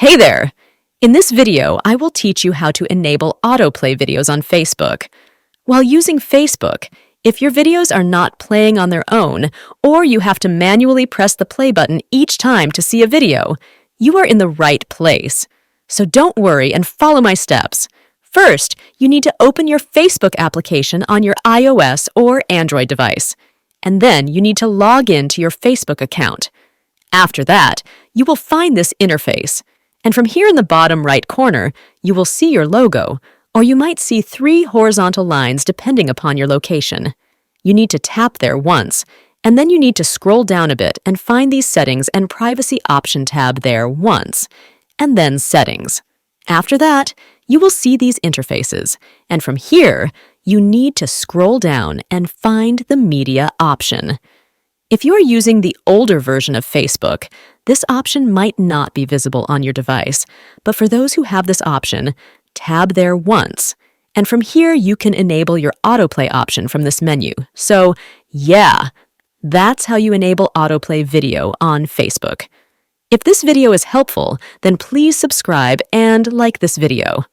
Hey there! In this video, I will teach you how to enable autoplay videos on Facebook. While using Facebook, if your videos are not playing on their own, or you have to manually press the play button each time to see a video, you are in the right place. So don't worry and follow my steps. First, you need to open your Facebook application on your iOS or Android device. And then you need to log in to your Facebook account. After that, you will find this interface. And from here in the bottom right corner, you will see your logo, or you might see 3 horizontal lines depending upon your location. You need to tap there once, and then you need to scroll down a bit and find these Settings and Privacy Option tab there once, and then Settings. After that, you will see these interfaces, and from here, you need to scroll down and find the Media option. If you are using the older version of Facebook, this option might not be visible on your device, but for those who have this option, tab there once. And from here, you can enable your autoplay option from this menu. So, yeah, that's how you enable autoplay video on Facebook. If this video is helpful, then please subscribe and like this video.